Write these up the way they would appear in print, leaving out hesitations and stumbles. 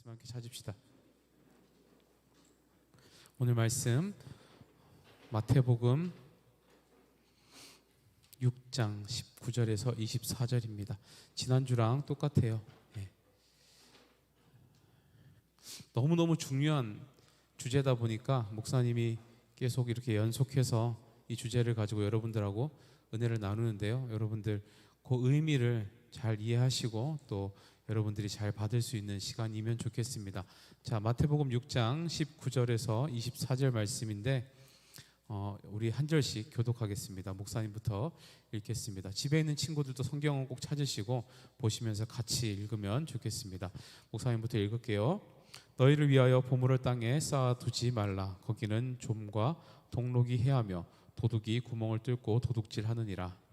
말씀 함께 찾읍시다. 오늘 말씀 마태복음 6장 19절에서 24절입니다. 지난주랑 똑같아요. 너무너무 중요한 주제다 보니까 목사님이 계속 이렇게 연속해서 이 주제를 가지고 여러분들하고 은혜를 나누는데요. 여러분들 그 의미를 잘 이해하시고 또 여러분들이 잘 받을 수 있는 시간이면 좋겠습니다. 자, 마태복음 6장 19절에서 24절 말씀인데 우리 한 절씩 교독하겠습니다. 목사님부터 읽겠습니다. 집에 있는 친구들도 성경은 꼭 찾으시고 보시면서 같이 읽으면 좋겠습니다. 목사님부터 읽을게요. 너희를 위하여 보물을 땅에 쌓아두지 말라. 거기는 좀과 동록이 해하며 도둑이 구멍을 뚫고 도둑질하느니라.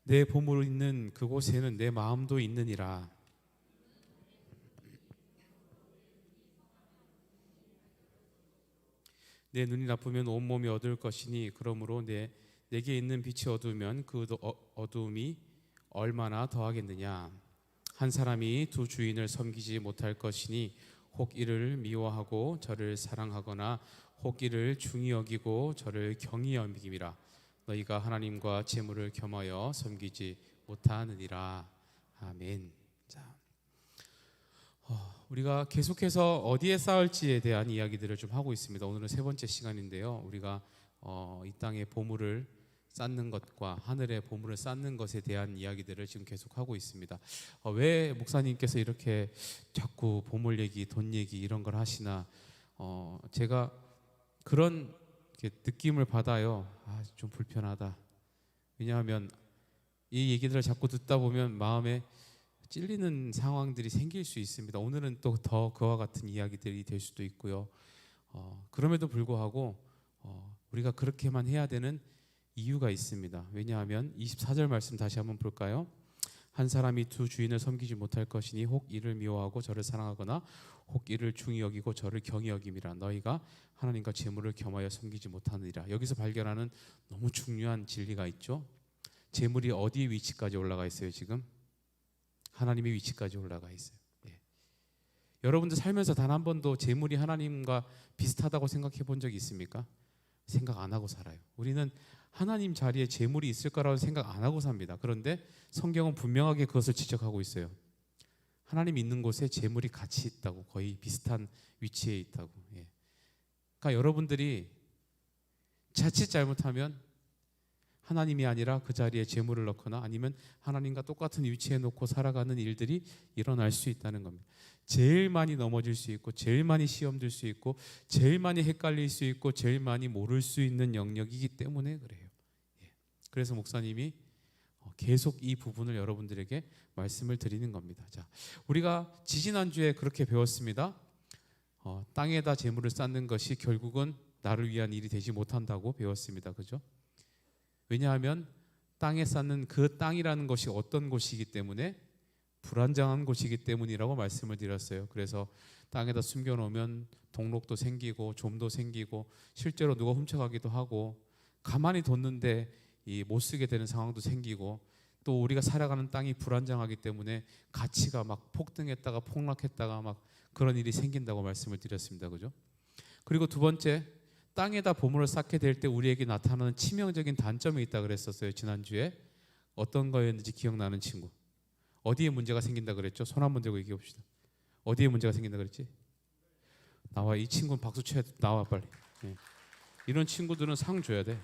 내 보물 있는 그곳에는 내 마음도 있느니라. 내 눈이 나쁘면 온몸이 어두울 것이니 그러므로 내게 있는 빛이 어두우면 그 어두움이 얼마나 더하겠느냐. 한 사람이 두 주인을 섬기지 못할 것이니 혹 이를 미워하고 저를 사랑하거나 혹 이를 중히 여기고 저를 경히 여김이라. 너희가 하나님과 재물을 겸하여 섬기지 못하느니라. 아멘. 자, 우리가 계속해서 어디에 쌓을지에 대한 이야기들을 좀 하고 있습니다. 오늘은 세 번째 시간인데요. 우리가 이 땅의 보물을 쌓는 것과 하늘의 보물을 쌓는 것에 대한 이야기들을 지금 계속하고 있습니다. 왜 목사님께서 이렇게 자꾸 보물 얘기, 돈 얘기 이런 걸 하시나 제가 그런 느낌을 받아요. 좀 불편하다. 왜냐하면 이 얘기들을 자꾸 듣다 보면 마음에 찔리는 상황들이 생길 수 있습니다. 오늘은 또 더 그와 같은 이야기들이 될 수도 있고요. 그럼에도 불구하고 우리가 그렇게만 해야 되는 이유가 있습니다. 왜냐하면 24절 말씀 다시 한번 볼까요? 한 사람이 두 주인을 섬기지 못할 것이니 혹 이를 미워하고 저를 사랑하거나 혹 이를 중히 여기고 저를 경히 여김이라. 너희가 하나님과 재물을 겸하여 섬기지 못하느니라. 여기서 발견하는 너무 중요한 진리가 있죠. 재물이 어디 위치까지 올라가 있어요? 지금 하나님의 위치까지 올라가 있어요. 여러분들 살면서 단 한 번도 재물이 하나님과 비슷하다고 생각해 본 적이 있습니까? 생각 안 하고 살아요. 우리는 하나님 자리에 재물이 있을 거라고 생각 안 하고 삽니다. 그런데 성경은 분명하게 그것을 지적하고 있어요. 하나님 있는 곳에 재물이 같이 있다고, 거의 비슷한 위치에 있다고. 그러니까 여러분들이 자칫 잘못하면 하나님이 아니라 그 자리에 재물을 넣거나 아니면 하나님과 똑같은 위치에 놓고 살아가는 일들이 일어날 수 있다는 겁니다. 제일 많이 넘어질 수 있고 제일 많이 시험 들 수 있고 제일 많이 헷갈릴 수 있고 제일 많이 모를 수 있는 영역이기 때문에 그래요. 그래서 목사님이 계속 이 부분을 여러분들에게 말씀을 드리는 겁니다. 자, 우리가 지지난주에 그렇게 배웠습니다. 땅에다 재물을 쌓는 것이 결국은 나를 위한 일이 되지 못한다고 배웠습니다. 그죠? 왜냐하면 땅에 쌓는 그 땅이라는 것이 어떤 곳이기 때문에 불안정한 곳이기 때문이라고 말씀을 드렸어요. 그래서 땅에다 숨겨놓으면 동록도 생기고 좀도 생기고 실제로 누가 훔쳐가기도 하고 가만히 뒀는데 못 쓰게 되는 상황도 생기고 또 우리가 살아가는 땅이 불안정하기 때문에 가치가 막 폭등했다가 폭락했다가 막 그런 일이 생긴다고 말씀을 드렸습니다. 그죠? 그리고 두 번째, 땅에다 보물을 쌓게 될 때 우리에게 나타나는 치명적인 단점이 있다 그랬었어요. 지난주에 어떤 거였는지 기억나는 친구? 어디에 문제가 생긴다 그랬죠? 손 한번 들고 얘기해 봅시다. 어디에 문제가 생긴다 그랬지? 나와. 이 친구는 박수 쳐야 돼. 나와 빨리. 이런 친구들은 상 줘야 돼.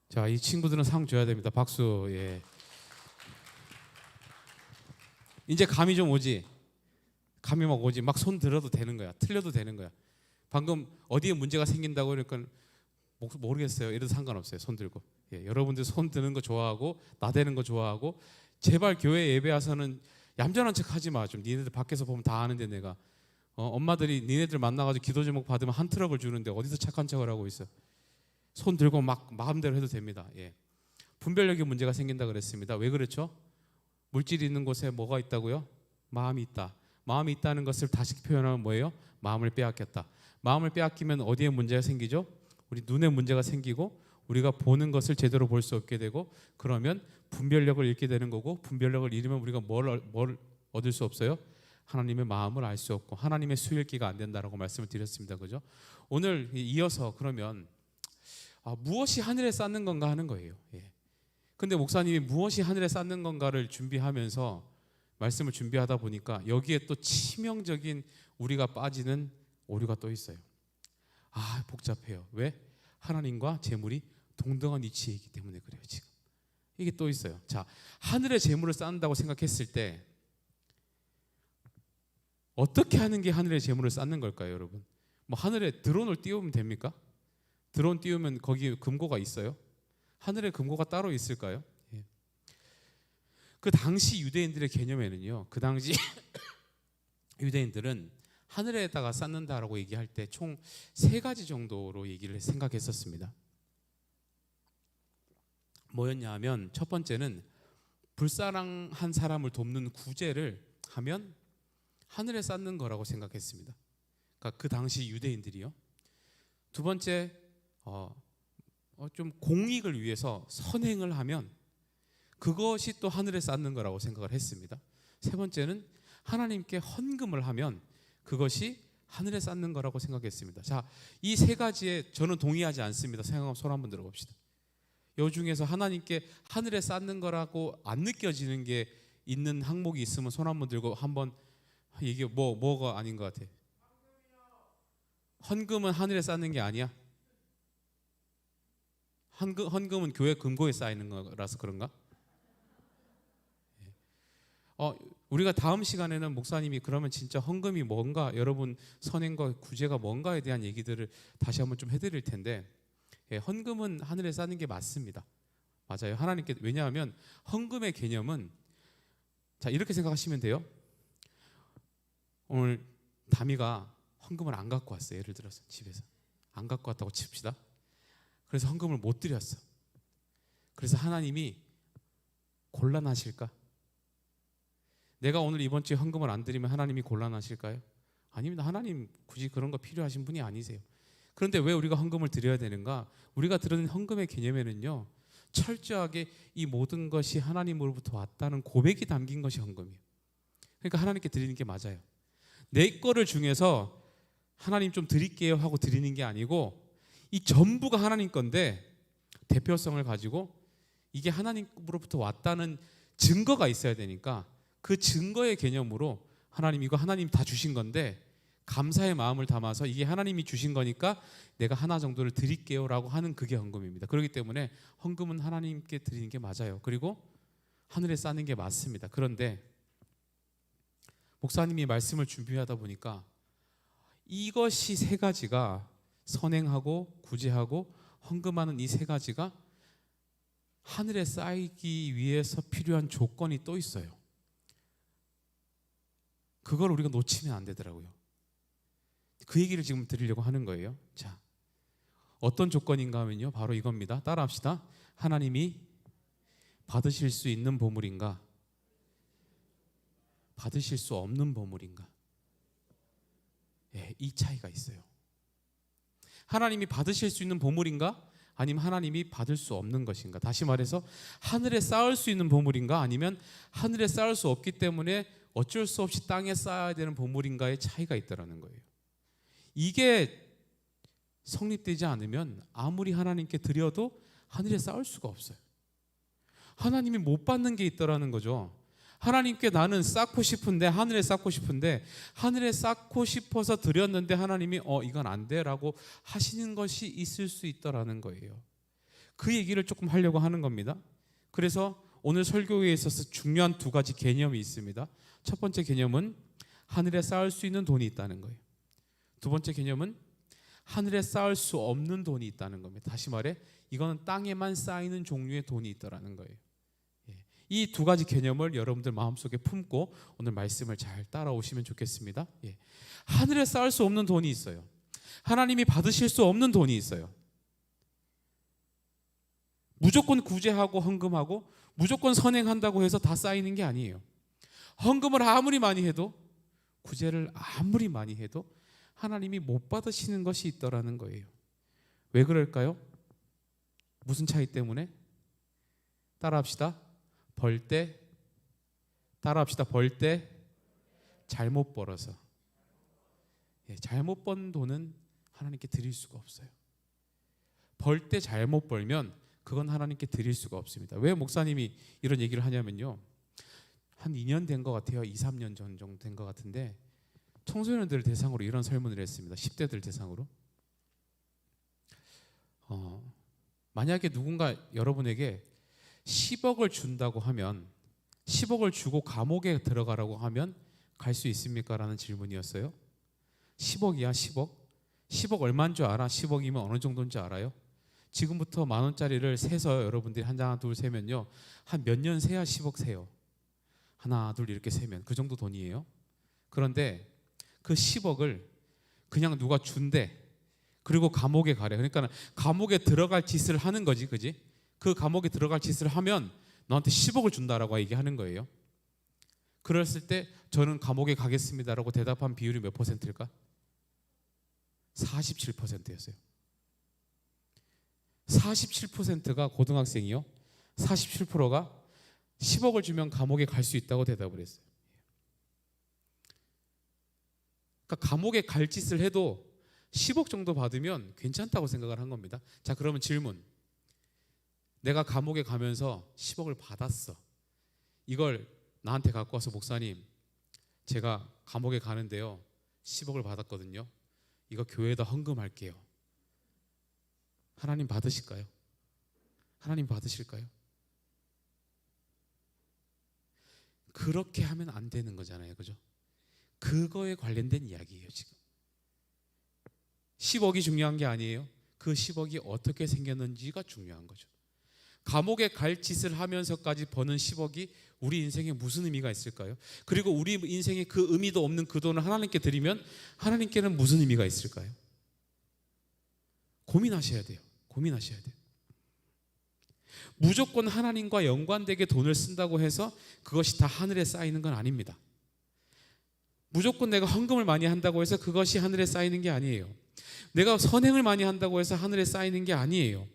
자, 이 친구들은 상 줘야 됩니다. 박수. 이제 감이 좀 오지? 감이 막 오지? 막 손 들어도 되는 거야. 틀려도 되는 거야. 방금 어디에 문제가 생긴다고 그러니까 모르겠어요. 이래도 상관없어요. 손 들고. 여러분들 손 드는 거 좋아하고 나대는 거 좋아하고 제발 교회 예배 와서는 얌전한 척 하지 마. 좀 니네들 밖에서 보면 다 아는데 내가 엄마들이 니네들 만나가지고 기도 제목 받으면 한 트럭을 주는데 어디서 착한 척을 하고 있어. 손 들고 막 마음대로 해도 됩니다. 분별력에 문제가 생긴다 그랬습니다. 왜 그렇죠? 물질이 있는 곳에 뭐가 있다고요? 마음이 있다. 마음이 있다는 것을 다시 표현하면 뭐예요? 마음을 빼앗겼다. 마음을 빼앗기면 어디에 문제가 생기죠? 우리 눈에 문제가 생기고 우리가 보는 것을 제대로 볼 수 없게 되고, 그러면 분별력을 잃게 되는 거고, 분별력을 잃으면 우리가 뭘 얻을 수 없어요? 하나님의 마음을 알 수 없고 하나님의 수일기가 안 된다라고 말씀을 드렸습니다. 그죠? 오늘 이어서 그러면 무엇이 하늘에 쌓는 건가 하는 거예요. 예. 근데 목사님이 무엇이 하늘에 쌓는 건가를 준비하면서 말씀을 준비하다 보니까 여기에 또 치명적인 우리가 빠지는 오류가 또 있어요. 복잡해요. 왜? 하나님과 재물이 동등한 위치에 있기 때문에 그래요. 지금 이게 또 있어요. 자, 하늘에 재물을 쌓는다고 생각했을 때 어떻게 하는 게 하늘에 재물을 쌓는 걸까요, 여러분? 뭐 하늘에 드론을 띄우면 됩니까? 드론 띄우면 거기 금고가 있어요? 하늘에 금고가 따로 있을까요? 예. 그 당시 유대인들의 개념에는요, 그 당시 유대인들은 하늘에다가 쌓는다라고 얘기할 때 총 3가지 정도로 얘기를 생각했었습니다. 뭐였냐 하면, 첫 번째는 불쌍한 사람을 돕는 구제를 하면 하늘에 쌓는 거라고 생각했습니다. 그러니까 그 당시 유대인들이요. 두 번째, 좀 공익을 위해서 선행을 하면 그것이 또 하늘에 쌓는 거라고 생각을 했습니다. 세 번째는 하나님께 헌금을 하면 그것이 하늘에 쌓는 거라고 생각했습니다. 자, 이 3가지에 저는 동의하지 않습니다. 손 한번 들어봅시다. 이 중에서 하나님께 하늘에 쌓는 거라고 안 느껴지는 게 있는 항목이 있으면 손 한번 들고 한번 이게 뭐가 아닌 것 같아? 헌금은 하늘에 쌓는 게 아니야? 헌금은 교회 금고에 쌓이는 거라서 그런가? 우리가 다음 시간에는 목사님이 그러면 진짜 헌금이 뭔가, 여러분 선행과 구제가 뭔가에 대한 얘기들을 다시 한번 좀 해드릴 텐데, 헌금은 하늘에 쌓는 게 맞습니다. 맞아요. 하나님께. 왜냐하면 헌금의 개념은, 자, 이렇게 생각하시면 돼요. 오늘 다미가 헌금을 안 갖고 왔어요. 예를 들어서 집에서 안 갖고 왔다고 칩시다. 그래서 헌금을 못 드렸어. 그래서 하나님이 곤란하실까? 내가 오늘 이번 주에 헌금을 안 드리면 하나님이 곤란하실까요? 아닙니다. 하나님 굳이 그런 거 필요하신 분이 아니세요. 그런데 왜 우리가 헌금을 드려야 되는가? 우리가 들은 헌금의 개념에는요, 철저하게 이 모든 것이 하나님으로부터 왔다는 고백이 담긴 것이 헌금이에요. 그러니까 하나님께 드리는 게 맞아요. 내 거를 중에서 하나님 좀 드릴게요 하고 드리는 게 아니고, 이 전부가 하나님 건데 대표성을 가지고 이게 하나님으로부터 왔다는 증거가 있어야 되니까, 그 증거의 개념으로 하나님 이거 하나님 다 주신 건데 감사의 마음을 담아서 이게 하나님이 주신 거니까 내가 하나 정도를 드릴게요 라고 하는 그게 헌금입니다. 그렇기 때문에 헌금은 하나님께 드리는 게 맞아요. 그리고 하늘에 쌓는 게 맞습니다. 그런데 목사님이 말씀을 준비하다 보니까 이것이 3가지가, 선행하고 구제하고 헌금하는 이 3가지가 하늘에 쌓이기 위해서 필요한 조건이 또 있어요. 그걸 우리가 놓치면 안 되더라고요. 그 얘기를 지금 드리려고 하는 거예요. 자, 어떤 조건인가 하면요, 바로 이겁니다. 따라합시다. 하나님이 받으실 수 있는 보물인가, 받으실 수 없는 보물인가? 이 차이가 있어요. 하나님이 받으실 수 있는 보물인가, 아니면 하나님이 받을 수 없는 것인가? 다시 말해서 하늘에 쌓을 수 있는 보물인가, 아니면 하늘에 쌓을 수 없기 때문에 어쩔 수 없이 땅에 쌓아야 되는 보물인가의 차이가 있다는 거예요. 이게 성립되지 않으면 아무리 하나님께 드려도 하늘에 쌓을 수가 없어요. 하나님이 못 받는 게 있다라는 거죠. 하나님께 나는 쌓고 싶은데, 하늘에 쌓고 싶은데, 하늘에 쌓고 싶어서 드렸는데 하나님이 이건 안 돼 라고 하시는 것이 있을 수 있다라는 거예요. 그 얘기를 조금 하려고 하는 겁니다. 그래서 오늘 설교에 있어서 중요한 2가지 개념이 있습니다. 첫 번째 개념은 하늘에 쌓을 수 있는 돈이 있다는 거예요. 두 번째 개념은 하늘에 쌓을 수 없는 돈이 있다는 겁니다. 다시 말해, 이거는 땅에만 쌓이는 종류의 돈이 있다라는 거예요. 이 2가지 개념을 여러분들 마음속에 품고 오늘 말씀을 잘 따라오시면 좋겠습니다. 하늘에 쌓을 수 없는 돈이 있어요. 하나님이 받으실 수 없는 돈이 있어요. 무조건 구제하고 헌금하고 무조건 선행한다고 해서 다 쌓이는 게 아니에요. 헌금을 아무리 많이 해도, 구제를 아무리 많이 해도 하나님이 못 받으시는 것이 있더라는 거예요. 왜 그럴까요? 무슨 차이 때문에? 따라합시다. 벌 때, 따라합시다. 벌 때 잘못 벌어서. 잘못 번 돈은 하나님께 드릴 수가 없어요. 벌 때 잘못 벌면 그건 하나님께 드릴 수가 없습니다. 왜 목사님이 이런 얘기를 하냐면요, 한 2년 된 것 같아요. 2, 3년 전 정도 된 것 같은데 청소년들 대상으로 이런 설문을 했습니다. 10대들 대상으로. 만약에 누군가 여러분에게 10억을 준다고 하면, 10억을 주고 감옥에 들어가라고 하면 갈 수 있습니까? 라는 질문이었어요. 10억이야 10억? 10억 얼마인 줄 알아? 10억이면 어느 정도인 줄 알아요? 지금부터 10,000원짜리를 세서 여러분들이 한 장, 둘 세면요, 한 몇 년 세야 10억 세요. 하나, 둘 이렇게 세면 그 정도 돈이에요. 그런데 그 10억을 그냥 누가 준대. 그리고 감옥에 가래. 그러니까 감옥에 들어갈 짓을 하는 거지, 그지? 그 감옥에 들어갈 짓을 하면 너한테 10억을 준다라고 얘기하는 거예요. 그랬을 때 저는 감옥에 가겠습니다라고 대답한 비율이 몇 퍼센트일까? 47%였어요. 47%가 고등학생이요. 47%가 10억을 주면 감옥에 갈 수 있다고 대답을 했어요. 그러니까 감옥에 갈 짓을 해도 10억 정도 받으면 괜찮다고 생각을 한 겁니다. 자, 그러면 질문. 내가 감옥에 가면서 10억을 받았어. 이걸 나한테 갖고 와서 목사님, 제가 감옥에 가는데요, 10억을 받았거든요. 이거 교회에다 헌금할게요. 하나님 받으실까요? 하나님 받으실까요? 그렇게 하면 안 되는 거잖아요. 그죠? 그거에 관련된 이야기예요, 지금. 10억이 중요한 게 아니에요. 그 10억이 어떻게 생겼는지가 중요한 거죠. 감옥에 갈 짓을 하면서까지 버는 10억이 우리 인생에 무슨 의미가 있을까요? 그리고 우리 인생에 그 의미도 없는 그 돈을 하나님께 드리면 하나님께는 무슨 의미가 있을까요? 고민하셔야 돼요. 고민하셔야 돼요. 무조건 하나님과 연관되게 돈을 쓴다고 해서 그것이 다 하늘에 쌓이는 건 아닙니다. 무조건 내가 헌금을 많이 한다고 해서 그것이 하늘에 쌓이는 게 아니에요. 내가 선행을 많이 한다고 해서 하늘에 쌓이는 게 아니에요.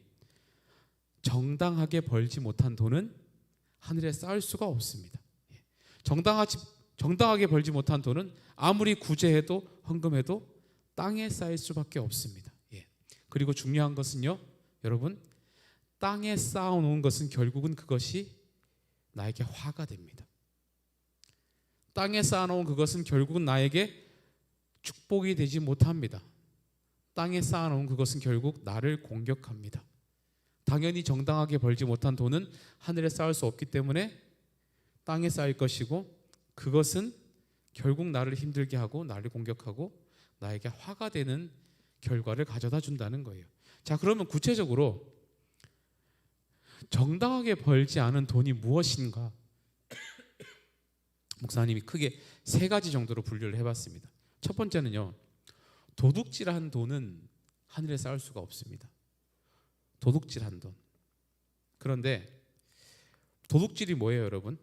정당하게 벌지 못한 돈은 하늘에 쌓일 수가 없습니다. 정당하게 벌지 못한 돈은 아무리 구제해도 헌금해도 땅에 쌓일 수밖에 없습니다. 그리고 중요한 것은요, 여러분, 땅에 쌓아놓은 것은 결국은 그것이 나에게 화가 됩니다. 땅에 쌓아놓은 그것은 결국은 나에게 축복이 되지 못합니다. 땅에 쌓아놓은 그것은 결국 나를 공격합니다. 당연히 정당하게 벌지 못한 돈은 하늘에 쌓을 수 없기 때문에 땅에 쌓일 것이고, 그것은 결국 나를 힘들게 하고 나를 공격하고 나에게 화가 되는 결과를 가져다 준다는 거예요. 자, 그러면 구체적으로 정당하게 벌지 않은 돈이 무엇인가? 목사님이 크게 3가지 정도로 분류를 해봤습니다. 첫 번째는요, 도둑질한 돈은 하늘에 쌓을 수가 없습니다. 도둑질한 돈. 그런데 도둑질이 뭐예요, 여러분?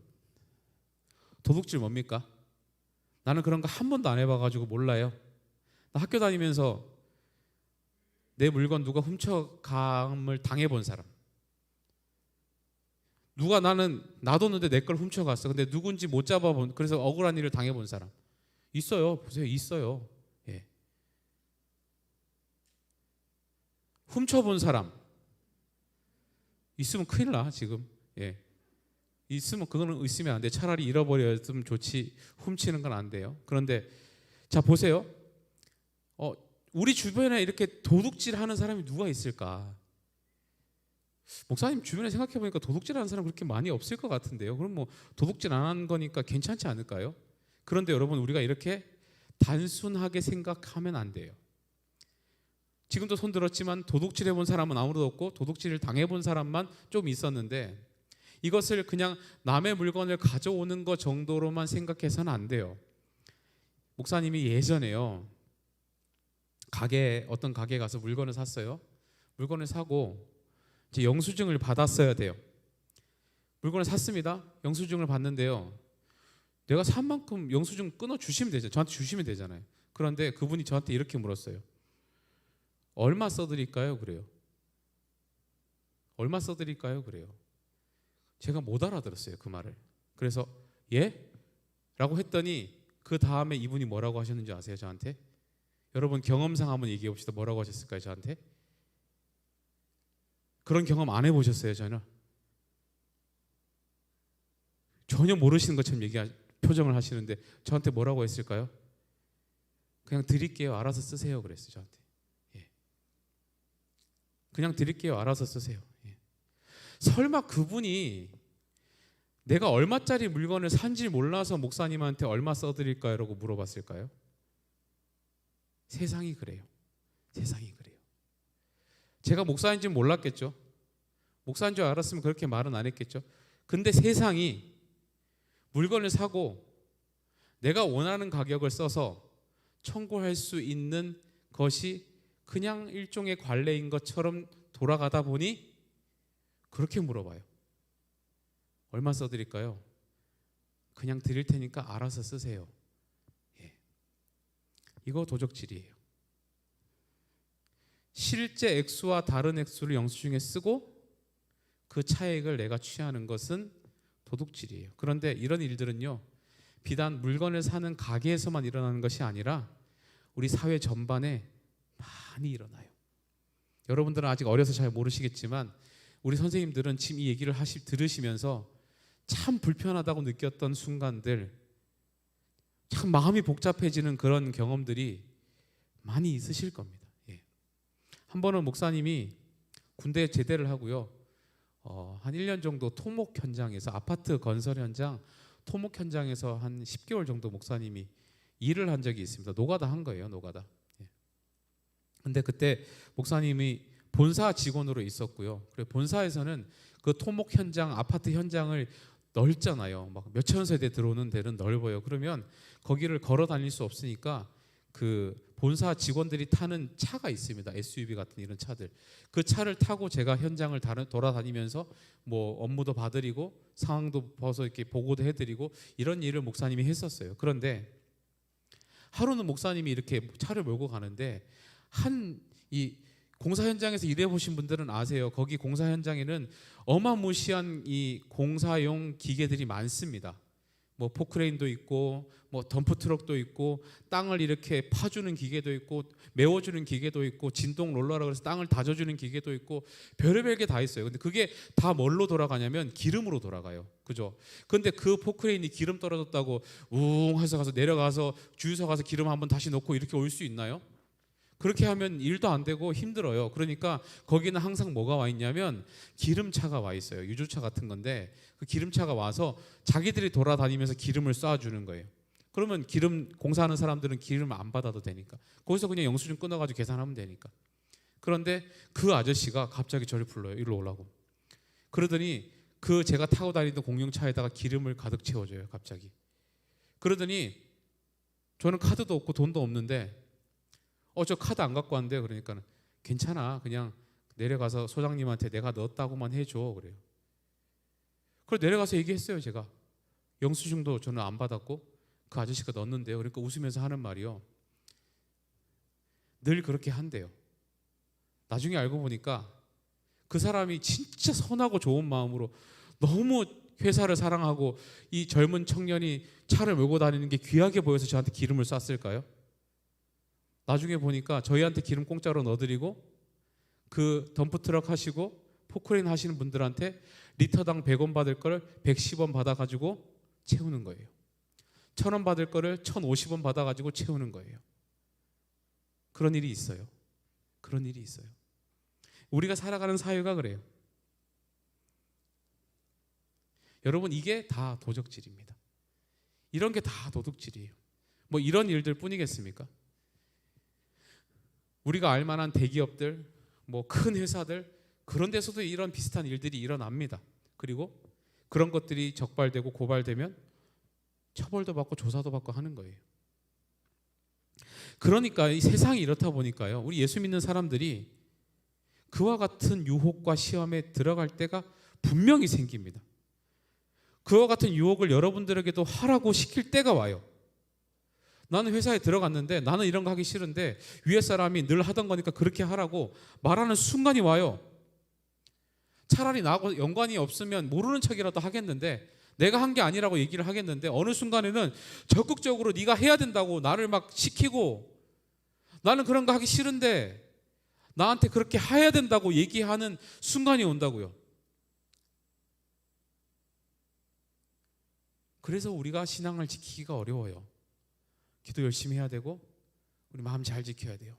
도둑질 뭡니까? 나는 그런 거 한 번도 안 해봐가지고 몰라요. 나 학교 다니면서 내 물건 누가 훔쳐감을 당해본 사람. 누가 나는 놔뒀는데 내 걸 훔쳐갔어. 근데 누군지 못 잡아본, 그래서 억울한 일을 당해본 사람. 있어요. 보세요. 있어요. 예. 훔쳐본 사람. 있으면 큰일 나, 지금. 예. 있으면 그거는 있으면 안 돼. 차라리 잃어버렸으면 좋지. 훔치는 건 안 돼요. 그런데 자, 보세요. 우리 주변에 이렇게 도둑질하는 사람이 누가 있을까? 목사님 주변에 생각해보니까 도둑질하는 사람 그렇게 많이 없을 것 같은데요. 그럼 뭐 도둑질 안 한 거니까 괜찮지 않을까요? 그런데 여러분, 우리가 이렇게 단순하게 생각하면 안 돼요. 지금도 손 들었지만 도둑질 해본 사람은 아무도 없고 도둑질을 당해본 사람만 좀 있었는데, 이것을 그냥 남의 물건을 가져오는 것 정도로만 생각해서는 안 돼요. 목사님이 예전에요, 어떤 가게에 가서 물건을 샀어요. 물건을 사고 이제 영수증을 받았어야 돼요. 물건을 샀습니다. 영수증을 받는데요, 내가 산 만큼 영수증 끊어 주시면 되잖아요. 저한테 주시면 되잖아요. 그런데 그분이 저한테 이렇게 물었어요. 얼마 써드릴까요? 그래요. 얼마 써드릴까요? 그래요. 제가 못 알아들었어요, 그 말을. 그래서 예? 라고 했더니 그 다음에 이분이 뭐라고 하셨는지 아세요? 저한테? 여러분 경험상 한번 얘기해 봅시다. 뭐라고 하셨을까요? 저한테? 그런 경험 안 해보셨어요? 저는 전혀 모르시는 것처럼 표정을 하시는데 저한테 뭐라고 했을까요? 그냥 드릴게요. 알아서 쓰세요. 그랬어요. 저한테. 예. 그냥 드릴게요. 알아서 쓰세요. 예. 설마 그분이 내가 얼마짜리 물건을 산지 몰라서 목사님한테 얼마 써드릴까요? 라고 물어봤을까요? 세상이 그래요. 세상이 그래요. 제가 목사인지 몰랐겠죠. 목사인 줄 알았으면 그렇게 말은 안 했겠죠. 근데 세상이 물건을 사고 내가 원하는 가격을 써서 청구할 수 있는 것이 그냥 일종의 관례인 것처럼 돌아가다 보니 그렇게 물어봐요. 얼마 써드릴까요? 그냥 드릴 테니까 알아서 쓰세요. 예. 이거 도적질이에요. 실제 액수와 다른 액수를 영수증에 쓰고 그 차액을 내가 취하는 것은 도둑질이에요. 그런데 이런 일들은요, 비단 물건을 사는 가게에서만 일어나는 것이 아니라 우리 사회 전반에 많이 일어나요. 여러분들은 아직 어려서 잘 모르시겠지만 우리 선생님들은 지금 이 얘기를 들으시면서 참 불편하다고 느꼈던 순간들, 참 마음이 복잡해지는 그런 경험들이 많이 있으실 겁니다. 예. 한 번은 목사님이 군대에 제대를 하고요, 한 1년 정도 토목 현장에서, 아파트 건설 현장 토목 현장에서 한 10개월 정도 목사님이 일을 한 적이 있습니다. 노가다 한 거예요. 노가다. 예. 근데 그때 목사님이 본사 직원으로 있었고요. 그리고 본사에서는 그 토목 현장, 아파트 현장을 넓잖아요. 막 몇천 세대 들어오는 데는 넓어요. 그러면 거기를 걸어 다닐 수 없으니까 그 본사 직원들이 타는 차가 있습니다. SUV 같은 이런 차들. 그 차를 타고 제가 현장을 돌아다니면서 뭐 업무도 봐드리고 상황도 봐서 이렇게 보고도 해드리고 이런 일을 목사님이 했었어요. 그런데 하루는 목사님이 이렇게 차를 몰고 가는데 이 공사 현장에서 일해 보신 분들은 아세요. 거기 공사 현장에는 어마무시한 이 공사용 기계들이 많습니다. 뭐 포크레인도 있고 뭐 덤프트럭도 있고 땅을 이렇게 파주는 기계도 있고 메워주는 기계도 있고 진동 롤러라 그래서 땅을 다져주는 기계도 있고 별의별 게 다 있어요. 근데 그게 다 뭘로 돌아가냐면 기름으로 돌아가요. 그죠? 근데 그 포크레인이 기름 떨어졌다고 웅 해서 가서 내려가서 주유소 가서 기름 한번 다시 넣고 이렇게 올 수 있나요? 그렇게 하면 일도 안 되고 힘들어요. 그러니까 거기는 항상 뭐가 와 있냐면 기름차가 와 있어요. 유조차 같은 건데 그 기름차가 와서 자기들이 돌아다니면서 기름을 쏴주는 거예요. 그러면 기름 공사하는 사람들은 기름을 안 받아도 되니까 거기서 그냥 영수증 끊어가지고 계산하면 되니까. 그런데 그 아저씨가 갑자기 저를 불러요. 이리로 오라고. 그러더니 그 제가 타고 다니던 공용차에다가 기름을 가득 채워줘요. 갑자기. 그러더니 저는 카드도 없고 돈도 없는데 저 카드 안 갖고 왔는데 그러니까는 괜찮아. 그냥 내려가서 소장님한테 내가 넣었다고만 해줘. 그래요. 그래서 내려가서 얘기했어요. 제가. 영수증도 저는 안 받았고 그 아저씨가 넣었는데요. 그러니까 웃으면서 하는 말이요. 늘 그렇게 한대요. 나중에 알고 보니까 그 사람이 진짜 선하고 좋은 마음으로 너무 회사를 사랑하고 이 젊은 청년이 차를 몰고 다니는 게 귀하게 보여서 저한테 기름을 쐈을까요? 나중에 보니까 저희한테 기름 공짜로 넣어드리고 그 덤프트럭 하시고 포크레인 하시는 분들한테 리터당 100원 받을 걸 110원 받아가지고 채우는 거예요. 1000원 받을 거를 1050원 받아가지고 채우는 거예요. 그런 일이 있어요. 그런 일이 있어요. 우리가 살아가는 사회가 그래요. 여러분 이게 다 도적질입니다. 이런 게 다 도둑질이에요. 뭐 이런 일들 뿐이겠습니까? 우리가 알만한 대기업들, 뭐 큰 회사들 그런 데서도 이런 비슷한 일들이 일어납니다. 그리고 그런 것들이 적발되고 고발되면 처벌도 받고 조사도 받고 하는 거예요. 그러니까 이 세상이 이렇다 보니까요. 우리 예수 믿는 사람들이 그와 같은 유혹과 시험에 들어갈 때가 분명히 생깁니다. 그와 같은 유혹을 여러분들에게도 하라고 시킬 때가 와요. 나는 회사에 들어갔는데 나는 이런 거 하기 싫은데 위에 사람이 늘 하던 거니까 그렇게 하라고 말하는 순간이 와요. 차라리 나하고 연관이 없으면 모르는 척이라도 하겠는데, 내가 한 게 아니라고 얘기를 하겠는데, 어느 순간에는 적극적으로 네가 해야 된다고 나를 막 시키고, 나는 그런 거 하기 싫은데 나한테 그렇게 해야 된다고 얘기하는 순간이 온다고요. 그래서 우리가 신앙을 지키기가 어려워요. 기도 열심히 해야 되고 우리 마음 잘 지켜야 돼요.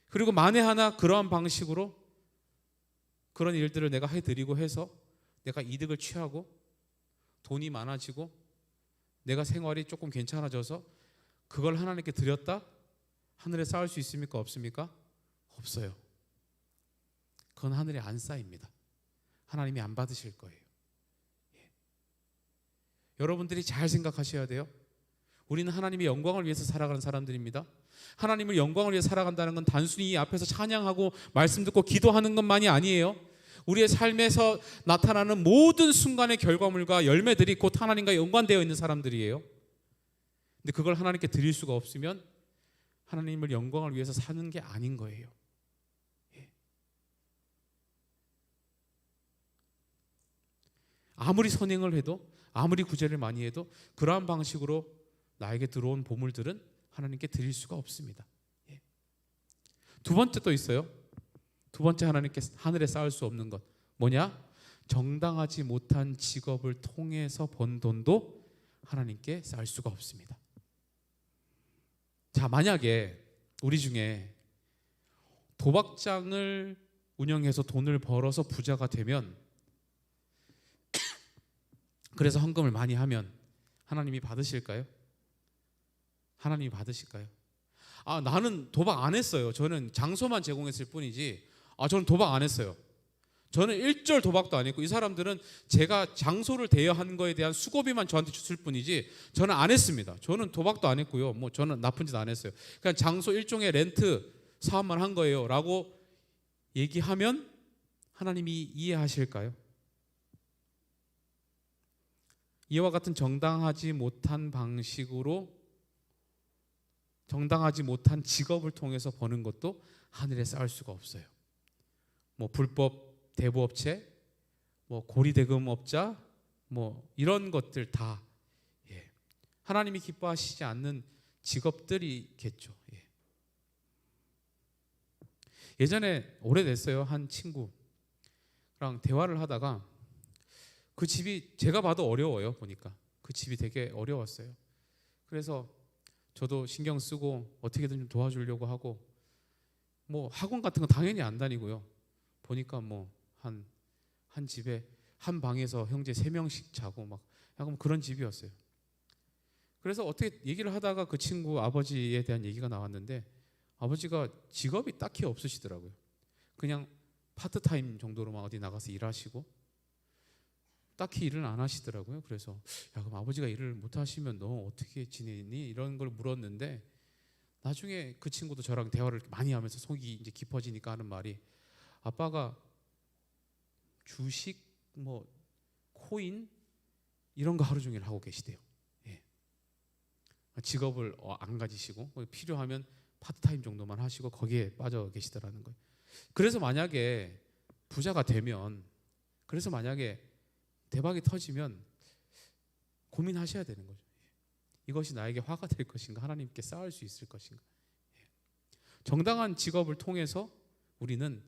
그리고 만에 하나 그러한 방식으로 그런 일들을 내가 해드리고 해서 내가 이득을 취하고 돈이 많아지고 내가 생활이 조금 괜찮아져서 그걸 하나님께 드렸다? 하늘에 쌓을 수 있습니까? 없습니까? 없어요. 그건 하늘에 안 쌓입니다. 하나님이 안 받으실 거예요. 여러분들이 잘 생각하셔야 돼요. 우리는 하나님의 영광을 위해서 살아가는 사람들입니다. 하나님을 영광을 위해 살아간다는 건 단순히 이 앞에서 찬양하고 말씀 듣고 기도하는 것만이 아니에요. 우리의 삶에서 나타나는 모든 순간의 결과물과 열매들이 곧 하나님과 연관되어 있는 사람들이에요. 근데 그걸 하나님께 드릴 수가 없으면 하나님을 영광을 위해서 사는 게 아닌 거예요. 아무리 선행을 해도, 아무리 구제를 많이 해도 그러한 방식으로 나에게 들어온 보물들은 하나님께 드릴 수가 없습니다. 두 번째 또 있어요. 두 번째 하나님께 하늘에 쌓을 수 없는 것 뭐냐? 정당하지 못한 직업을 통해서 번 돈도 하나님께 쌓을 수가 없습니다. 자, 만약에 우리 중에 도박장을 운영해서 돈을 벌어서 부자가 되면, 그래서 헌금을 많이 하면 하나님이 받으실까요? 하나님이 받으실까요? 나는 도박 안 했어요. 저는 장소만 제공했을 뿐이지 저는 도박 안 했어요. 저는 일절 도박도 안 했고, 이 사람들은 제가 장소를 대여한 거에 대한 수고비만 저한테 줬을 뿐이지 저는 안 했습니다. 저는 도박도 안 했고요. 저는 나쁜 짓 안 했어요. 그냥 장소 일종의 렌트 사업만 한 거예요 라고 얘기하면 하나님이 이해하실까요? 이와 같은 정당하지 못한 방식으로 정당하지 못한 직업을 통해서 버는 것도 하늘에 쌓을 수가 없어요. 불법 대부업체, 고리대금업자, 이런 것들 다 하나님이 기뻐하시지 않는 직업들이겠죠. 예전에 오래됐어요. 한 친구랑 대화를 하다가 그 집이 제가 봐도 어려워요. 보니까 그 집이 되게 어려웠어요. 그래서 저도 신경 쓰고 어떻게든 좀 도와주려고 하고, 학원 같은 거 당연히 안 다니고요. 보니까 한 집에 한 방에서 형제 3명씩 자고 약간 그런 집이었어요. 그래서 어떻게 얘기를 하다가 그 친구 아버지에 대한 얘기가 나왔는데, 아버지가 직업이 딱히 없으시더라고요. 그냥 파트타임 정도로만 어디 나가서 일하시고 딱히 일을 안 하시더라고요. 그래서 그럼 아버지가 일을 못 하시면 너 어떻게 지내니? 이런 걸 물었는데, 나중에 그 친구도 저랑 대화를 많이 하면서 속이 이제 깊어지니까 하는 말이, 아빠가 주식 코인 이런 거 하루 종일 하고 계시대요. 직업을 안 가지시고 필요하면 파트타임 정도만 하시고 거기에 빠져 계시더라는 거예요. 그래서 만약에 부자가 되면, 그래서 만약에 대박이 터지면 고민하셔야 되는 거죠. 이것이 나에게 화가 될 것인가, 하나님께 쌓을 수 있을 것인가. 정당한 직업을 통해서 우리는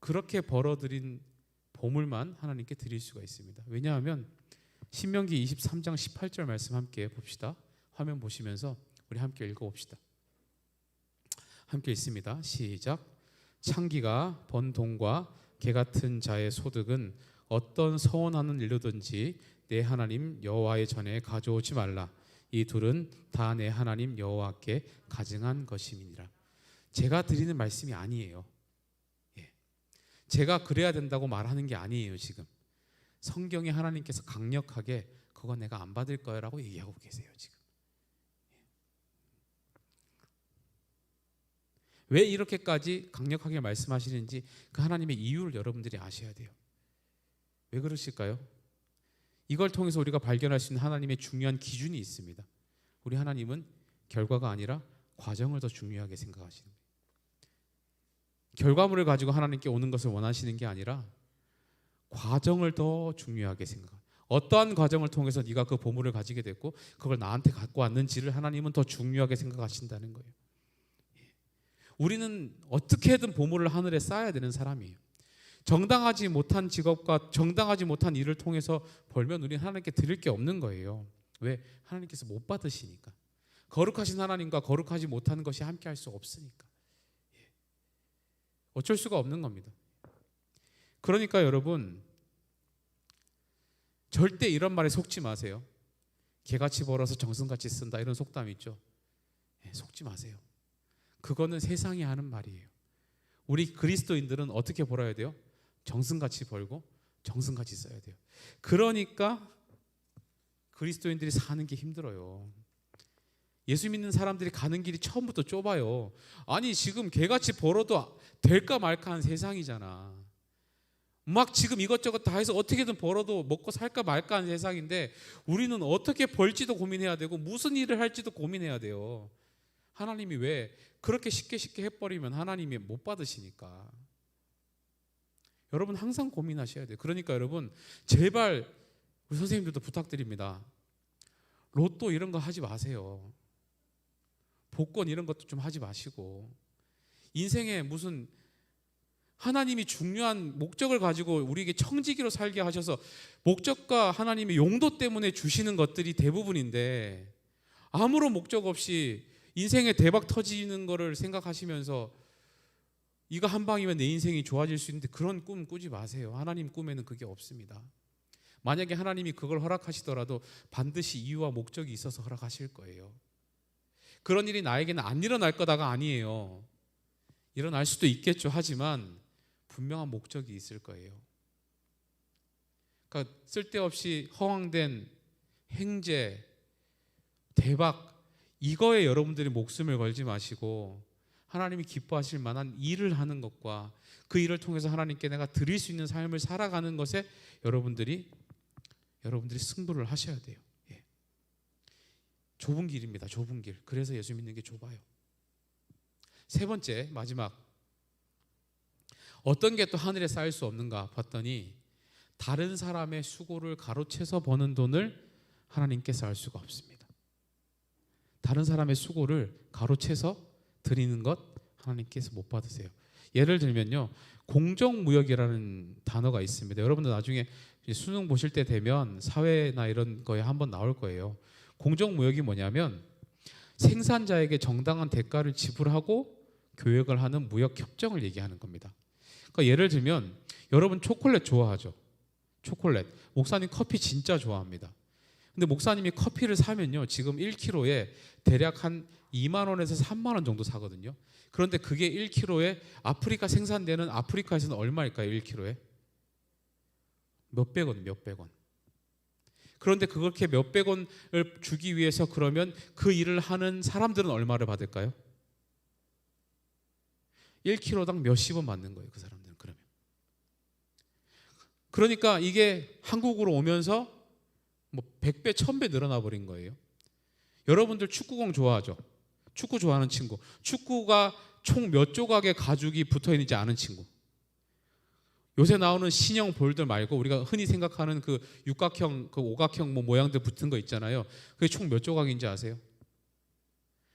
그렇게 벌어들인 보물만 하나님께 드릴 수가 있습니다. 왜냐하면 신명기 23장 18절 말씀 함께 봅시다. 화면 보시면서 우리 함께 읽어봅시다. 함께 읽습니다. 시작. 창기가 번 돈과 개 같은 자의 소득은 어떤 서원하는 일로든지 내 하나님 여호와의 전에 가져오지 말라. 이 둘은 다 내 하나님 여호와께 가증한 것임이니라. 제가 드리는 말씀이 아니에요. 제가 그래야 된다고 말하는 게 아니에요. 지금 성경에 하나님께서 강력하게 그건 내가 안 받을 거야 라고 얘기하고 계세요. 지금 왜 이렇게까지 강력하게 말씀하시는지 그 하나님의 이유를 여러분들이 아셔야 돼요. 왜 그러실까요? 이걸 통해서 우리가 발견할 수 있는 하나님의 중요한 기준이 있습니다. 우리 하나님은 결과가 아니라 과정을 더 중요하게 생각하시는 거예요. 결과물을 가지고 하나님께 오는 것을 원하시는 게 아니라 과정을 더 중요하게 생각합니다. 어떠한 과정을 통해서 네가 그 보물을 가지게 됐고 그걸 나한테 갖고 왔는지를 하나님은 더 중요하게 생각하신다는 거예요. 우리는 어떻게든 보물을 하늘에 쌓아야 되는 사람이에요. 정당하지 못한 직업과 정당하지 못한 일을 통해서 벌면 우리는 하나님께 드릴 게 없는 거예요. 왜? 하나님께서 못 받으시니까. 거룩하신 하나님과 거룩하지 못한 것이 함께 할 수 없으니까. 어쩔 수가 없는 겁니다. 그러니까 여러분, 절대 이런 말에 속지 마세요. 개같이 벌어서 정승같이 쓴다, 이런 속담 있죠. 속지 마세요. 그거는 세상이 하는 말이에요. 우리 그리스도인들은 어떻게 벌어야 돼요? 정승같이 벌고 정승같이 써야 돼요. 그러니까 그리스도인들이 사는 게 힘들어요. 예수 믿는 사람들이 가는 길이 처음부터 좁아요. 아니 지금 개같이 벌어도 될까 말까 한 세상이잖아. 막 지금 이것저것 다 해서 어떻게든 벌어도 먹고 살까 말까 한 세상인데 우리는 어떻게 벌지도 고민해야 되고 무슨 일을 할지도 고민해야 돼요. 하나님이 왜 그렇게 쉽게 해버리면 하나님이 못 받으시니까. 여러분 항상 고민하셔야 돼요. 그러니까 여러분 제발 우리 선생님들도 부탁드립니다. 로또 이런 거 하지 마세요. 복권 이런 것도 좀 하지 마시고 인생에 무슨 하나님이 중요한 목적을 가지고 우리에게 청지기로 살게 하셔서 목적과 하나님의 용도 때문에 주시는 것들이 대부분인데 아무런 목적 없이 인생에 대박 터지는 거를 생각하시면서 이거 한 방이면 내 인생이 좋아질 수 있는데 그런 꿈 꾸지 마세요. 하나님 꿈에는 그게 없습니다. 만약에 하나님이 그걸 허락하시더라도 반드시 이유와 목적이 있어서 허락하실 거예요. 그런 일이 나에게는 안 일어날 거다가 아니에요. 일어날 수도 있겠죠. 하지만 분명한 목적이 있을 거예요. 그러니까 쓸데없이 허황된 행제, 대박 이거에 여러분들이 목숨을 걸지 마시고 하나님이 기뻐하실 만한 일을 하는 것과 그 일을 통해서 하나님께 내가 드릴 수 있는 삶을 살아가는 것에 여러분들이 승부를 하셔야 돼요. 예. 좁은 길입니다. 좁은 길. 그래서 예수 믿는 게 좁아요. 세 번째, 마지막. 어떤 게 또 하늘에 쌓일 수 없는가 봤더니 다른 사람의 수고를 가로채서 버는 돈을 하나님께 쌓을 수가 없습니다. 다른 사람의 수고를 가로채서 드리는 것 하나님께서 못 받으세요. 예를 들면요, 공정무역이라는 단어가 있습니다. 여러분들 나중에 수능 보실 때 되면 사회나 이런 거에 한번 나올 거예요. 공정무역이 뭐냐면 생산자에게 정당한 대가를 지불하고 교역을 하는 무역 협정을 얘기하는 겁니다. 그러니까 예를 들면 여러분 초콜릿 좋아하죠? 초콜릿. 목사님 커피 진짜 좋아합니다. 근데 목사님이 커피를 사면요, 지금 1kg에 대략 한 2만 원에서 3만 원 정도 사거든요. 그런데 그게 1kg에 아프리카 생산되는 아프리카에서는 얼마일까요? 1kg에? 몇백 원. 그런데 그렇게 몇백 원을 주기 위해서 그러면 그 일을 하는 사람들은 얼마를 받을까요? 1kg당 몇십 원 받는 거예요. 그 사람들은 그러면. 그러니까 이게 한국으로 오면서 뭐 100배, 1000배 늘어나 버린 거예요. 여러분들 축구공 좋아하죠? 축구 좋아하는 친구. 축구가 총 몇 조각의 가죽이 붙어 있는지 아는 친구. 요새 나오는 신형 볼들 말고 우리가 흔히 생각하는 그 육각형, 그 오각형 뭐 모양들 붙은 거 있잖아요. 그게 총 몇 조각인지 아세요?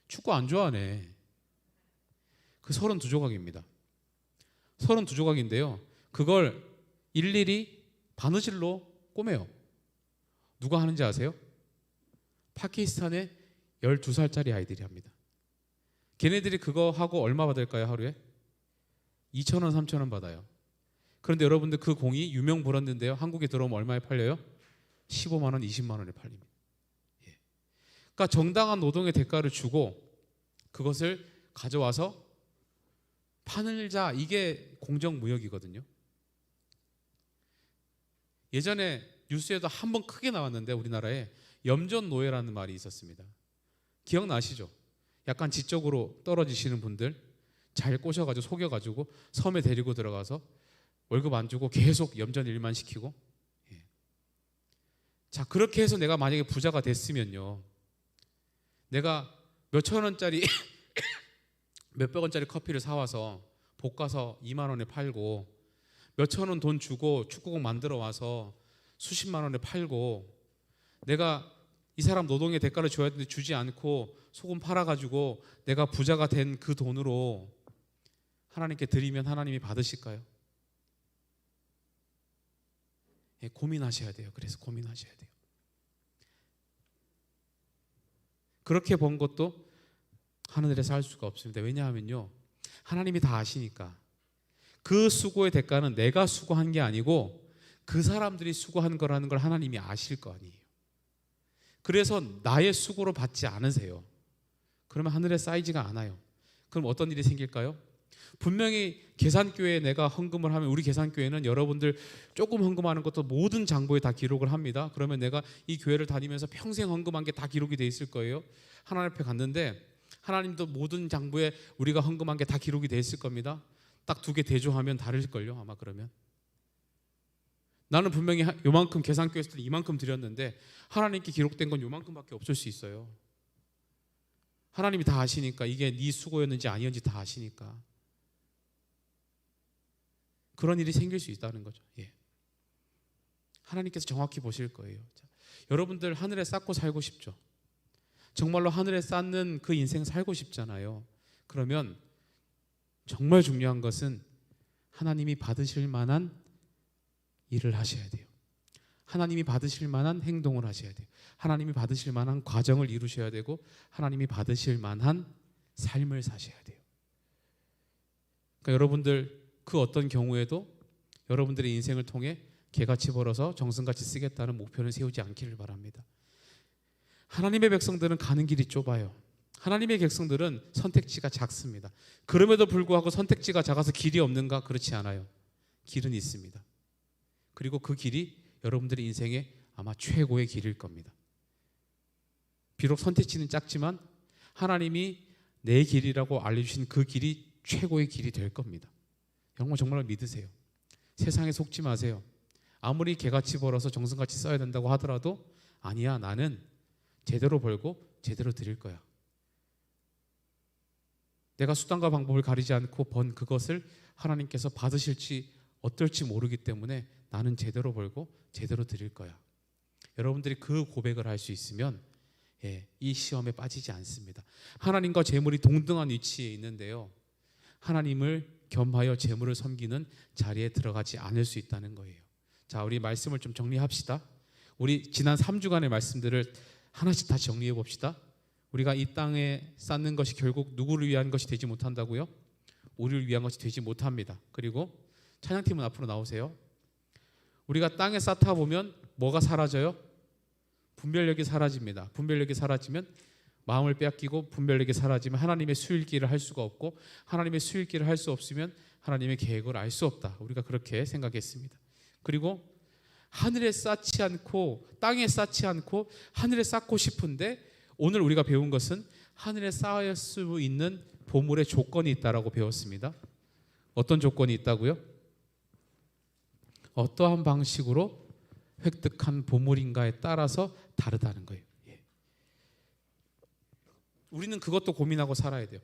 축구 안 좋아하네. 그 32조각입니다. 32조각인데요. 그걸 일일이 바느질로 꼬매요. 누가 하는지 아세요? 파키스탄의 12살짜리 아이들이 합니다. 걔네들이 그거 하고 얼마 받을까요? 하루에? 2,000원, 3,000원 받아요. 그런데 여러분들 그 공이 유명 브랜드인데요. 한국에 들어오면 얼마에 팔려요? 15만 원, 20만 원에 팔립니다. 예. 그러니까 정당한 노동의 대가를 주고 그것을 가져와서 파늘자, 이게 공정무역이거든요. 예전에 뉴스에도 한번 크게 나왔는데 우리나라에 염전노예라는 말이 있었습니다. 기억나시죠? 약간 지적으로 떨어지시는 분들 잘 꼬셔가지고 속여가지고 섬에 데리고 들어가서 월급 안 주고 계속 염전 일만 시키고. 예. 자, 그렇게 해서 내가 만약에 부자가 됐으면요, 내가 몇천 원짜리 몇백 원짜리 커피를 사와서 볶아서 2만 원에 팔고, 몇천 원 돈 주고 축구공 만들어 와서 수십만 원에 팔고, 내가 이 사람 노동의 대가를 줘야 되는데 주지 않고 소금 팔아가지고 내가 부자가 된 그 돈으로 하나님께 드리면 하나님이 받으실까요? 예, 고민하셔야 돼요. 그래서 고민하셔야 돼요. 그렇게 번 것도 하늘에서 할 수가 없습니다. 왜냐하면요, 하나님이 다 아시니까. 그 수고의 대가는 내가 수고한 게 아니고 그 사람들이 수고한 거라는 걸 하나님이 아실 거 아니에요. 그래서 나의 수고로 받지 않으세요. 그러면 하늘에 쌓이지가 않아요. 그럼 어떤 일이 생길까요? 분명히 계산교회에 내가 헌금을 하면, 우리 계산교회는 여러분들 조금 헌금하는 것도 모든 장부에 다 기록을 합니다. 그러면 내가 이 교회를 다니면서 평생 헌금한 게 다 기록이 돼 있을 거예요. 하나님 앞에 갔는데 하나님도 모든 장부에 우리가 헌금한 게 다 기록이 돼 있을 겁니다. 딱 2개 대조하면 다를걸요, 아마. 그러면 나는 분명히 요만큼 계산교회에서 이만큼 드렸는데 하나님께 기록된 건 요만큼밖에 없을 수 있어요. 하나님이 다 아시니까, 이게 네 수고였는지 아니었는지 다 아시니까. 그런 일이 생길 수 있다는 거죠. 예. 하나님께서 정확히 보실 거예요. 자, 여러분들 하늘에 쌓고 살고 싶죠? 정말로 하늘에 쌓는 그 인생 살고 싶잖아요. 그러면 정말 중요한 것은 하나님이 받으실 만한 일을 하셔야 돼요. 하나님이 받으실 만한 행동을 하셔야 돼요. 하나님이 받으실 만한 과정을 이루셔야 되고, 하나님이 받으실 만한 삶을 사셔야 돼요. 그러니까 여러분들 그 어떤 경우에도 여러분들의 인생을 통해 개같이 벌어서 정승같이 쓰겠다는 목표는 세우지 않기를 바랍니다. 하나님의 백성들은 가는 길이 좁아요. 하나님의 백성들은 선택지가 작습니다. 그럼에도 불구하고 선택지가 작아서 길이 없는가? 그렇지 않아요. 길은 있습니다. 그리고 그 길이 여러분들의 인생의 아마 최고의 길일 겁니다. 비록 선택지는 작지만 하나님이 내 길이라고 알려주신 그 길이 최고의 길이 될 겁니다. 여러분 정말 믿으세요. 세상에 속지 마세요. 아무리 개같이 벌어서 정성같이 써야 된다고 하더라도, 아니야, 나는 제대로 벌고 제대로 드릴 거야. 내가 수단과 방법을 가리지 않고 번 그것을 하나님께서 받으실지 어떨지 모르기 때문에 나는 제대로 벌고 제대로 드릴 거야. 여러분들이 그 고백을 할 수 있으면, 예, 이 시험에 빠지지 않습니다. 하나님과 재물이 동등한 위치에 있는데요, 하나님을 겸하여 재물을 섬기는 자리에 들어가지 않을 수 있다는 거예요. 자, 우리 말씀을 좀 정리합시다. 우리 지난 3주간의 말씀들을 하나씩 다시 정리해 봅시다. 우리가 이 땅에 쌓는 것이 결국 누구를 위한 것이 되지 못한다고요? 우리를 위한 것이 되지 못합니다. 그리고 찬양팀은 앞으로 나오세요. 우리가 땅에 쌓다 보면 뭐가 사라져요? 분별력이 사라집니다. 분별력이 사라지면 마음을 빼앗기고, 분별력이 사라지면 하나님의 수일기를 할 수가 없고, 하나님의 수일기를 할 수 없으면 하나님의 계획을 알 수 없다. 우리가 그렇게 생각했습니다. 그리고 하늘에 쌓지 않고 땅에 쌓지 않고 하늘에 쌓고 싶은데, 오늘 우리가 배운 것은 하늘에 쌓을 수 있는 보물의 조건이 있다라고 배웠습니다. 어떤 조건이 있다고요? 어떠한 방식으로 획득한 보물인가에 따라서 다르다는 거예요. 예. 우리는 그것도 고민하고 살아야 돼요.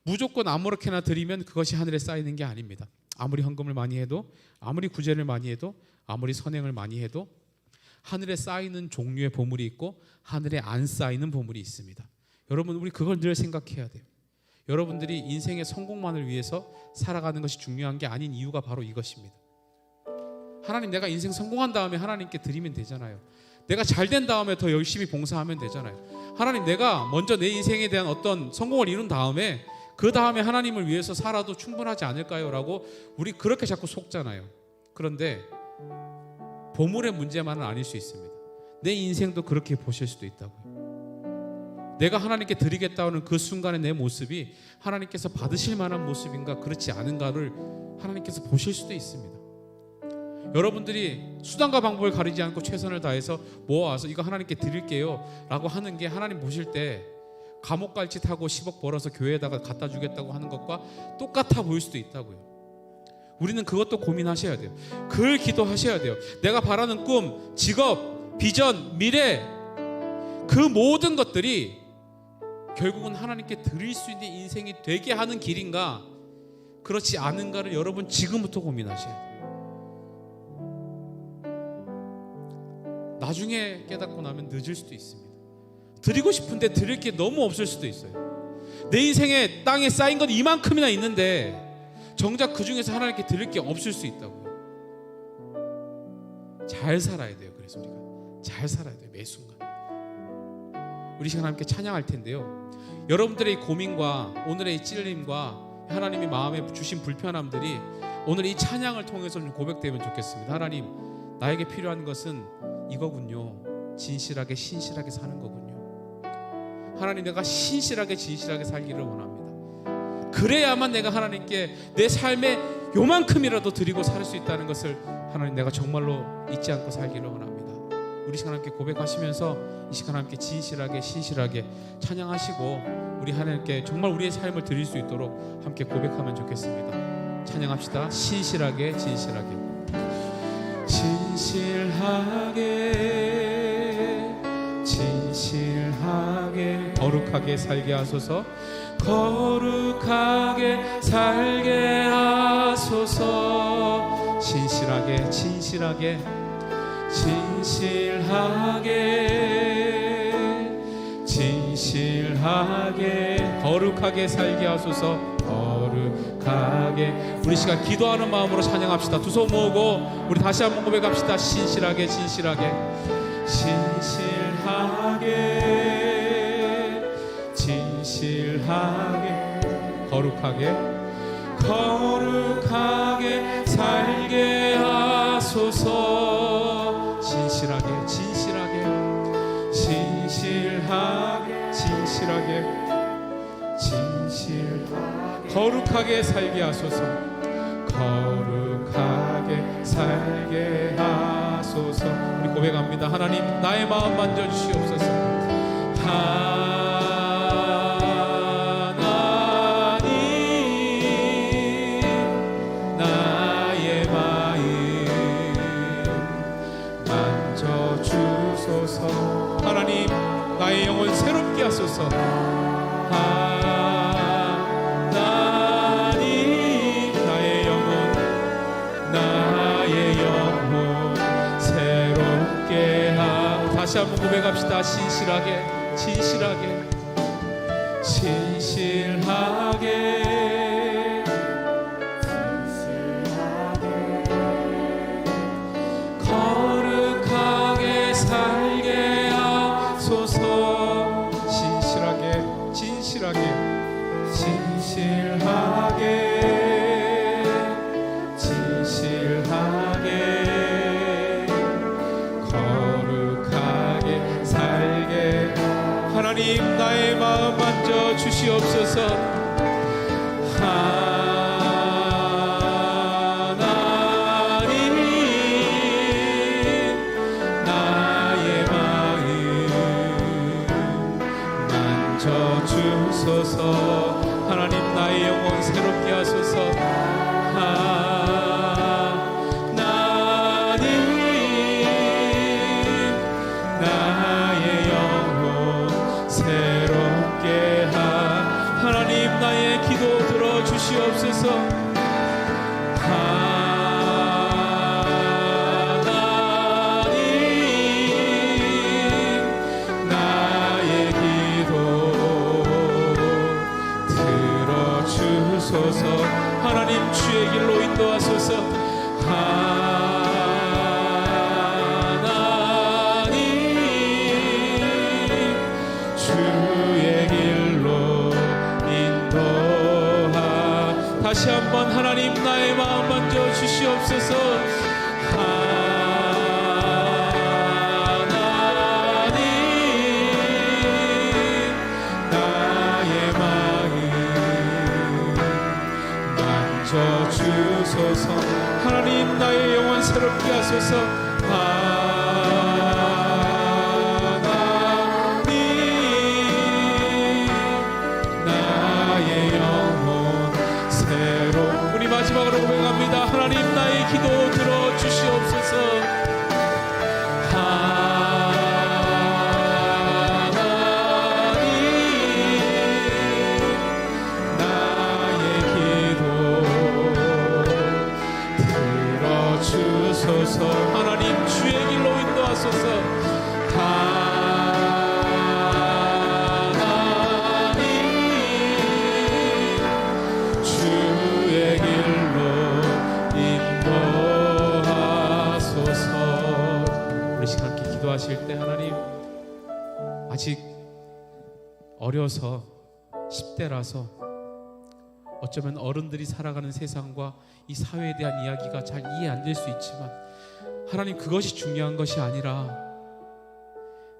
무조건 아무렇게나 드리면 그것이 하늘에 쌓이는 게 아닙니다. 아무리 헌금을 많이 해도, 아무리 구제를 많이 해도, 아무리 선행을 많이 해도 하늘에 쌓이는 종류의 보물이 있고 하늘에 안 쌓이는 보물이 있습니다. 여러분, 우리 그걸 늘 생각해야 돼요. 여러분들이 인생의 성공만을 위해서 살아가는 것이 중요한 게 아닌 이유가 바로 이것입니다. 하나님, 내가 인생 성공한 다음에 하나님께 드리면 되잖아요. 내가 잘 된 다음에 더 열심히 봉사하면 되잖아요. 하나님, 내가 먼저 내 인생에 대한 어떤 성공을 이룬 다음에 그 다음에 하나님을 위해서 살아도 충분하지 않을까요? 라고 우리 그렇게 자꾸 속잖아요. 그런데 보물의 문제만은 아닐 수 있습니다. 내 인생도 그렇게 보실 수도 있다고요. 내가 하나님께 드리겠다는 그 순간의 내 모습이 하나님께서 받으실 만한 모습인가 그렇지 않은가를 하나님께서 보실 수도 있습니다. 여러분들이 수단과 방법을 가리지 않고 최선을 다해서 모아서 이거 하나님께 드릴게요 라고 하는 게 하나님 보실 때 감옥 갈 짓 하고 10억 벌어서 교회에다가 갖다 주겠다고 하는 것과 똑같아 보일 수도 있다고요. 우리는 그것도 고민하셔야 돼요. 글 기도하셔야 돼요. 내가 바라는 꿈, 직업, 비전, 미래, 그 모든 것들이 결국은 하나님께 드릴 수 있는 인생이 되게 하는 길인가, 그렇지 않은가를 여러분 지금부터 고민하셔야 돼요. 나중에 깨닫고 나면 늦을 수도 있습니다. 드리고 싶은데 드릴 게 너무 없을 수도 있어요. 내 인생에 땅에 쌓인 건 이만큼이나 있는데 정작 그 중에서 하나님께 드릴 게 없을 수 있다고요. 잘 살아야 돼요. 그래서 우리가 잘 살아야 돼요. 매 순간. 우리 시간 함께 찬양할 텐데요, 여러분들의 이 고민과 오늘의 이 찔림과 하나님이 마음에 주신 불편함들이 오늘 이 찬양을 통해서 좀 고백되면 좋겠습니다. 하나님, 나에게 필요한 것은 이거군요. 진실하게 신실하게 사는 거군요. 하나님, 내가 신실하게 진실하게 살기를 원합니다. 그래야만 내가 하나님께 내 삶의 요만큼이라도 드리고 살 수 있다는 것을 하나님, 내가 정말로 잊지 않고 살기를 원합니다. 우리 시간 함께 고백하시면서 이 시간 함께 진실하게 신실하게 찬양하시고 우리 하나님께 정말 우리의 삶을 드릴 수 있도록 함께 고백하면 좋겠습니다. 찬양합시다. 신실하게 진실하게. 진실하게 진실하게 거룩하게 살게 하소서. 거룩하게 살게 하소서. 신실하게 진실하게 진실하게 진실하게 거룩하게 살게 하소서. 거룩하게. 우리 시간 기도하는 마음으로 찬양합시다. 두 손 모으고 우리 다시 한번 고백합시다. 신실하게 진실하게 진실하게 진실하게 거룩하게 거룩하게 살게 하소서. 진실하게 진실하게 진실하게 진실하게 진실하게 거룩하게 살게 하소서. 거룩하게 살게 하소서. 우리 고백합니다. 하나님, 나의 마음 만져주시옵소서. 나의 마음 만져주소서. 하나님, 나의 영혼 새롭게 하소서. 하나님, 나의 영혼 새롭게 다시 한번 고백합시다. 신실하게 진실하게 진실하게 거룩하게 살게 하소서. 진실하게 진실하게 진실하게 진실하게 거룩하게 살게. 하나님, 나의 마음 만져 주시옵소서. 하나님, 나의 영혼 새롭게 하소서. 하나님, 나의 영혼 새롭게 하나님, 나의 기도 들어주시옵소서. 하나님, 주의 길로 인도하소서. 하나님, 주의 길로 인도하. 다시 한번 하나님, 나의 마음 만져 주시옵소서. 주소서. 하나님, 나의 영혼 새롭게 하소서. 하나님, 나의 영혼 새로. 우리 마지막으로 고백합니다. 하나님, 나의 기도 들어주시옵소서. 하나님, 아직 어려서 10대라서 어쩌면 어른들이 살아가는 세상과 이 사회에 대한 이야기가 잘 이해 안 될 수 있지만, 하나님, 그것이 중요한 것이 아니라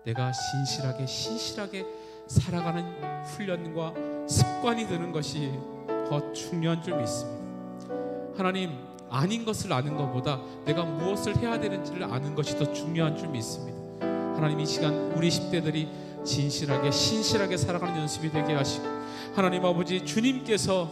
내가 신실하게 살아가는 훈련과 습관이 되는 것이 더 중요한 줄 믿습니다. 하나님, 아닌 것을 아는 것보다 내가 무엇을 해야 되는지를 아는 것이 더 중요한 줄 믿습니다. 하나님, 이 시간 우리 10대들이 진실하게 신실하게 살아가는 연습이 되게 하시고, 하나님 아버지, 주님께서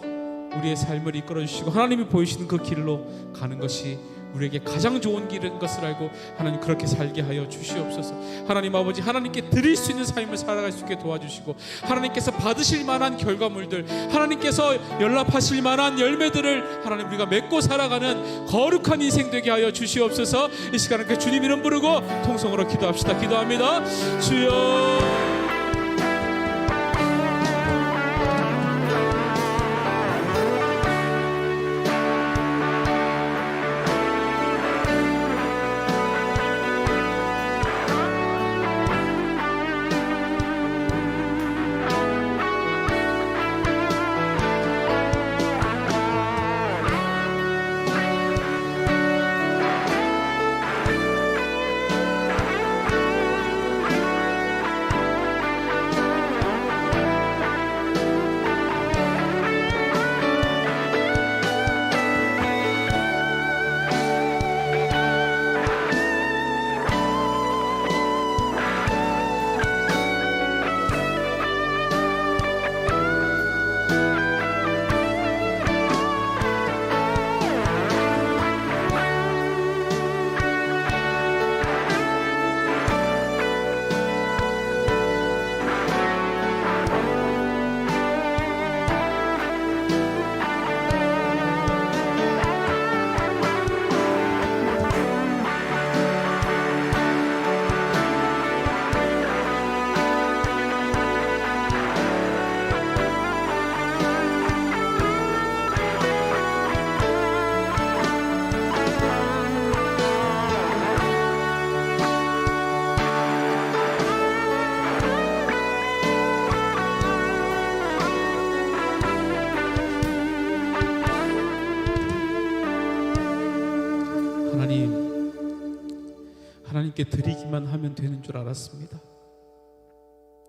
우리의 삶을 이끌어 주시고 하나님이 보이시는 그 길로 가는 것이 우리에게 가장 좋은 길인 것을 알고 하나님 그렇게 살게 하여 주시옵소서. 하나님 아버지, 하나님께 드릴 수 있는 삶을 살아갈 수 있게 도와주시고, 하나님께서 받으실 만한 결과물들, 하나님께서 연락하실 만한 열매들을 하나님 우리가 맺고 살아가는 거룩한 인생 되게 하여 주시옵소서. 이 시간에 그 주님 이름 부르고 통성으로 기도합시다. 기도합니다. 주여, 하나님께 드리기만 하면 되는 줄 알았습니다.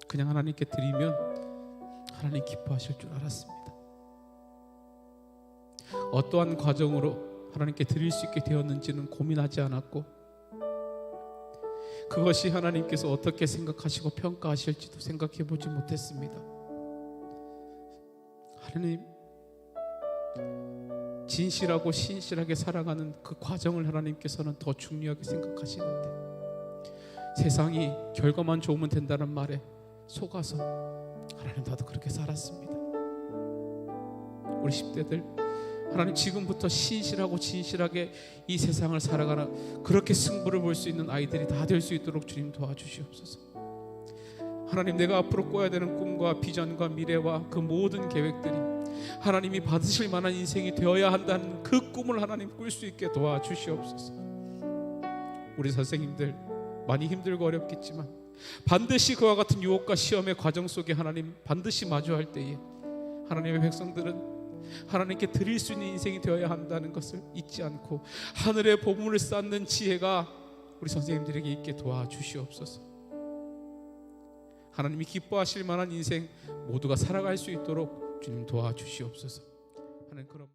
그냥 하나님께 드리면 하나님 기뻐하실 줄 알았습니다. 어떠한 과정으로 하나님께 드릴 수 있게 되었는지는 고민하지 않았고, 그것이 하나님께서 어떻게 생각하시고 평가하실지도 생각해 보지 못했습니다. 하나님, 진실하고 신실하게 살아가는 그 과정을 하나님께서는 더 중요하게 생각하시는데, 세상이 결과만 좋으면 된다는 말에 속아서 하나님, 나도 그렇게 살았습니다. 우리 10대들, 하나님 지금부터 신실하고 진실하게 이 세상을 살아가는, 그렇게 승부를 볼 수 있는 아이들이 다 될 수 있도록 주님 도와주시옵소서. 하나님, 내가 앞으로 꿔야 되는 꿈과 비전과 미래와 그 모든 계획들이 하나님이 받으실 만한 인생이 되어야 한다는 그 꿈을 하나님 꿀 수 있게 도와주시옵소서. 우리 선생님들 많이 힘들고 어렵겠지만 반드시 그와 같은 유혹과 시험의 과정 속에 하나님 반드시 마주할 때에 하나님의 백성들은 하나님께 드릴 수 있는 인생이 되어야 한다는 것을 잊지 않고 하늘의 보물을 쌓는 지혜가 우리 선생님들에게 있게 도와주시옵소서. 하나님이 기뻐하실 만한 인생 모두가 살아갈 수 있도록 주님 도와주시옵소서. 하나님, 그럼